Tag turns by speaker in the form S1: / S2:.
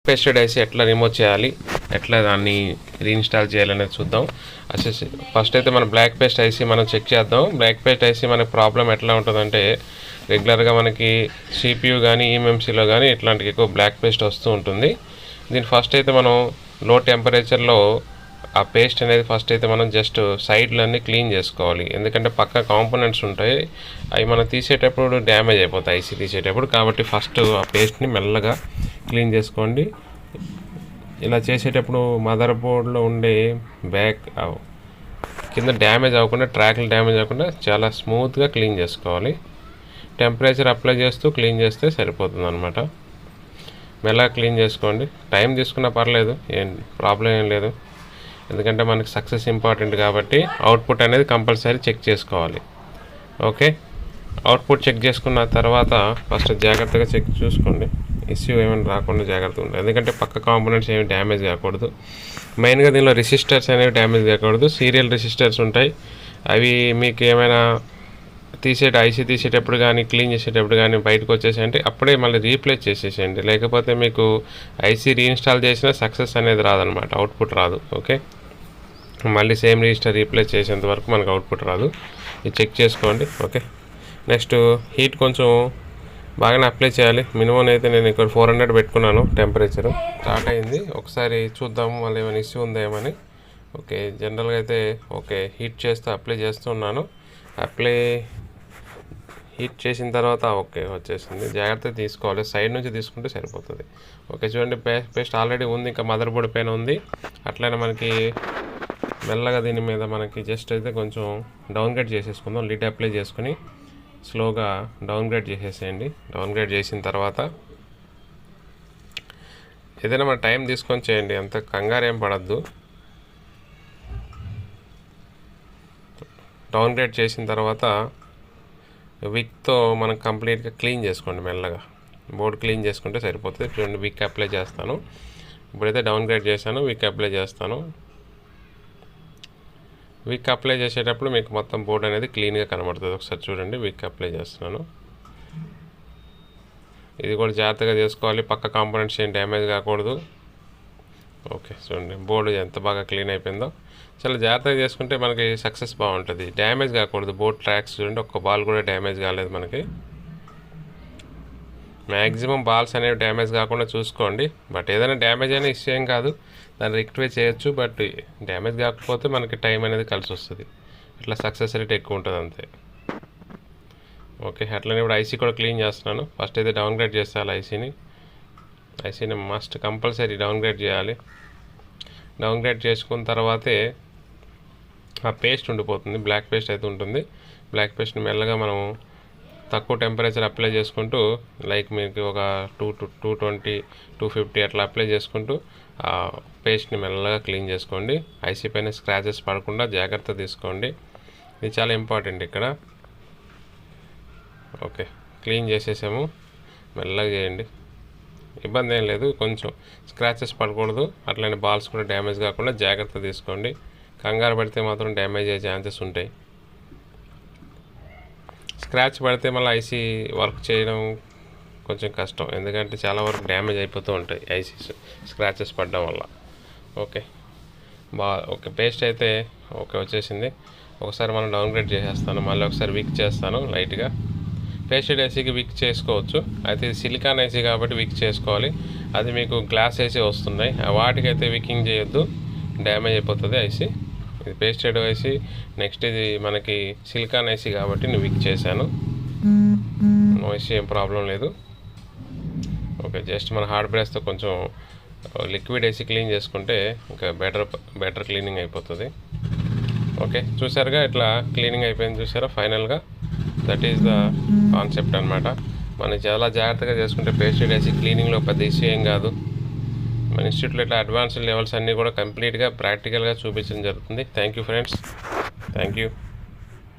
S1: Pasted IC ఎట్లా remove చేయాలి, ఎట్లా దాన్ని రీఇన్స్టాల్ చేయాలనేది చూద్దాం. ఫస్ట్ అయితే మన బ్లాక్ పేస్ట్ ఐసీ మనం చెక్ చేద్దాం. బ్లాక్ పేస్ట్ ఐసీ మనకి ప్రాబ్లం ఎట్లా ఉంటుందంటే రెగ్యులర్గా మనకి సిపియూ కానీ ఈఎంఎంసీలో కానీ ఇట్లాంటివి ఎక్కువ బ్లాక్ పేస్ట్ వస్తూ ఉంటుంది. దీన్ని ఫస్ట్ అయితే మనం లో టెంపరేచర్లో ఆ పేస్ట్ అనేది ఫస్ట్ అయితే మనం జస్ట్ సైడ్లన్నీ క్లీన్ చేసుకోవాలి. ఎందుకంటే పక్క కాంపోనెంట్స్ ఉంటాయి, అవి మనం తీసేటప్పుడు డ్యామేజ్ అయిపోతాయి ఐసీ తీసేటప్పుడు. కాబట్టి ఫస్ట్ ఆ పేస్ట్ని మెల్లగా క్లీన్ చేసుకోండి. ఇలా చేసేటప్పుడు మదర్ బోర్డ్లో ఉండే బ్యాక్ కింద డ్యామేజ్ అవ్వకుండా, ట్రాక్లు డ్యామేజ్ అవ్వకుండా చాలా స్మూత్గా క్లీన్ చేసుకోవాలి. టెంపరేచర్ అప్లై చేస్తూ క్లీన్ చేస్తే సరిపోతుంది అనమాట. మెల్లగా క్లీన్ చేసుకోండి. టైం తీసుకున్నా పర్లేదు, ఏం ప్రాబ్లం ఏం లేదు. ఎందుకంటే మనకి సక్సెస్ ఇంపార్టెంట్ కాబట్టి అవుట్పుట్ అనేది కంపల్సరీ చెక్ చేసుకోవాలి. ఓకే, అవుట్పుట్ చెక్ చేసుకున్న తర్వాత ఫస్ట్ జాగ్రత్తగా చెక్ చూసుకోండి, ఇష్యూ ఏమైనా రాకుండా జాగ్రత్తగా ఉంటుంది. ఎందుకంటే పక్క కాంపోనెంట్స్ ఏమి డ్యామేజ్ కాకూడదు. మెయిన్గా దీనిలో రెసిస్టర్స్ అనేవి డ్యామేజ్ కాకూడదు. సీరియల్ రెసిస్టర్స్ ఉంటాయి, అవి మీకు ఏమైనా ఐసీ తీసేటప్పుడు కానీ క్లీన్ చేసేటప్పుడు కానీ బయటకు వచ్చేసేయండి, అప్పుడే మళ్ళీ రీప్లేస్ చేసేసేయండి. లేకపోతే మీకు ఐసీ రీఇన్స్టాల్ చేసినా సక్సెస్ అనేది రాదనమాట, అవుట్పుట్ రాదు. ఓకే, మళ్ళీ సేమ్ రిజిస్టర్ రీప్లేస్ చేసేంత వరకు మనకు అవుట్పుట్ రాదు. ఇది చెక్ చేసుకోండి. ఓకే, నెక్స్ట్ హీట్ కొంచెం బాగానే అప్లై చేయాలి. మినిమం అయితే నేను ఇక్కడ 400 పెట్టుకున్నాను. టెంపరేచరు స్టార్ట్ అయింది, ఒకసారి చూద్దాము మళ్ళీ ఏమైనా ఇష్యూ ఉందేమని. ఓకే, జనరల్గా అయితే ఓకే హీట్ చేస్తూ అప్లై చేస్తున్నాను. హీట్ చేసిన తర్వాత ఓకే వచ్చేసింది. జాగ్రత్త తీసుకోవాలి, సైడ్ నుంచి తీసుకుంటే సరిపోతుంది. ఓకే చూడండి, పేస్ట్ ఆల్రెడీ ఉంది, ఇంకా మదర్ బోర్డ్ పైన ఉంది. అట్లనే మనకి మెల్లగా దీని మీద మనకి జస్ట్ అయితే కొంచెం డౌన్ గ్రేడ్ చేసేసుకుందాం. లిడ్ అప్లై చేసుకుని స్లోగా డౌన్ గ్రేడ్ చేసేసేయండి. డౌన్ గ్రేడ్ చేసిన తర్వాత ఏదైనా మన టైం తీసుకొని చేయండి, అంత కంగారు ఏం పడద్దు. డౌన్ గ్రేడ్ చేసిన తర్వాత విక్తో మనం కంప్లీట్గా క్లీన్ చేసుకోండి. మెల్లగా బోర్డు క్లీన్ చేసుకుంటే సరిపోతుంది. చూడండి, విక్ అప్లై చేస్తాను. ఇప్పుడైతే డౌన్ గ్రేడ్ చేశాను, విక్ అప్లై చేస్తాను. విక్ అప్లై చేసేటప్పుడు మీకు మొత్తం బోర్డు అనేది క్లీన్గా కనబడుతుంది. ఒకసారి చూడండి, విక్ అప్లై చేస్తున్నాను. ఇది కూడా జాగ్రత్తగా చేసుకోవాలి, పక్క కాంపోనెంట్స్ ఏం డ్యామేజ్ కాకూడదు. ఓకే చూడండి, బోర్డు ఎంత బాగా క్లీన్ అయిపోయిందో. చాలా జాగ్రత్తగా చేసుకుంటే మనకి సక్సెస్ బాగుంటుంది. డ్యామేజ్ కాకూడదు. బోర్డ్ ట్రాక్స్ చూడండి, ఒక్క బాల్ కూడా డ్యామేజ్ కాలేదు మనకి. మ్యాక్సిమం బాల్స్ అనేవి డ్యామేజ్ కాకుండా చూసుకోండి. బట్ ఏదైనా డ్యామేజ్ అయినా ఇష్యూ ఏం కాదు, దాన్ని రెక్టిఫై చేయొచ్చు. బట్ డ్యామేజ్ కాకపోతే మనకి టైం అనేది కలిసి వస్తుంది. ఇట్లా సక్సెస్ రేట్ ఎక్కువ ఉంటుంది అంతే. ఓకే, అట్లనే ఇప్పుడు ఐసీ కూడా క్లీన్ చేస్తున్నాను. ఫస్ట్ అయితే డౌన్ గ్రేడ్ చేస్తాను ఐసీని మస్ట్ కంపల్సరీ డౌన్ గ్రేడ్ చేయాలి. డౌన్ గ్రేడ్ చేసుకున్న తర్వాతే ఆ పేస్ట్ ఉండిపోతుంది, బ్లాక్ పేస్ట్ అయితే ఉంటుంది. బ్లాక్ పేస్ట్ని మెల్లగా మనం తక్కువ టెంపరేచర్ అప్లై చేసుకుంటూ, లైక్ మీకు ఒక 220 250 అట్లా అప్లై చేసుకుంటూ ఆ పేస్ట్ని మెల్లగా క్లీన్ చేసుకోండి. ఐసీ పైన స్క్రాచెస్ పడకుండా జాగ్రత్త తీసుకోండి, ఇది చాలా ఇంపార్టెంట్ ఇక్కడ. ఓకే, క్లీన్ చేసేసాము. మెల్లగా చేయండి, ఇబ్బంది ఏం లేదు. కొంచెం స్క్రాచెస్ పడకూడదు, అట్లనే బాల్స్ కూడా డ్యామేజ్ కాకుండా జాగ్రత్త తీసుకోండి. కంగారు పడితే మాత్రం డ్యామేజ్ అయ్యే ఛాన్సెస్ ఉంటాయి. స్క్రాచ్ పడితే మళ్ళీ ఐసీ వర్క్ చేయడం కొంచెం కష్టం, ఎందుకంటే చాలా వరకు డ్యామేజ్ అయిపోతూ ఉంటాయి ఐసీస్ స్క్రాచెస్ పడడం వల్ల. ఓకే ఓకే, పేస్ట్ అయితే ఓకే వచ్చేసింది. ఒకసారి మనం డౌన్ గ్రేడ్ చేసేస్తాను, మళ్ళీ ఒకసారి విక్ చేస్తాను లైట్గా. పేస్టెడ్ ఐసీకి విక్ చేసుకోవచ్చు, అయితే ఇది సిలికాన్ ఐసీ కాబట్టి విక్ చేసుకోవాలి. అది మీకు గ్లాస్ ఐసీ వస్తున్నాయి, వాటికైతే వికింగ్ చేయొద్దు, డ్యామేజ్ అయిపోతుంది ఐసీ. ఇది పేస్టెడ్ ఐసీ. నెక్స్ట్ ఇది మనకి సిలికాన్ ఐసీ కాబట్టి నేను విక్ చేశాను. నో ఇష్యూ, ఏం ప్రాబ్లం లేదు. ఓకే, జస్ట్ మన హార్డ్ బ్రష్తో కొంచెం లిక్విడ్ ఐసీ క్లీన్ చేసుకుంటే ఇంకా బెటర్ క్లీనింగ్ అయిపోతుంది. ఓకే చూసారుగా, ఇట్లా క్లీనింగ్ అయిపోయింది చూసారా ఫైనల్గా. దట్ ఈస్ ద కాన్సెప్ట్ అనమాట. మనం చాలా జాగ్రత్తగా చేసుకుంటే పేస్టెడ్ ఐసీ క్లీనింగ్లో పెద్ద ఇష్యూ ఏం కాదు. మన ఇన్స్టిట్యూట్లో ఇట్లా అడ్వాన్స్డ్ లెవెల్స్ అన్నీ కూడా కంప్లీట్గా ప్రాక్టికల్గా చూపించడం జరుగుతుంది. Thank you friends, thank you.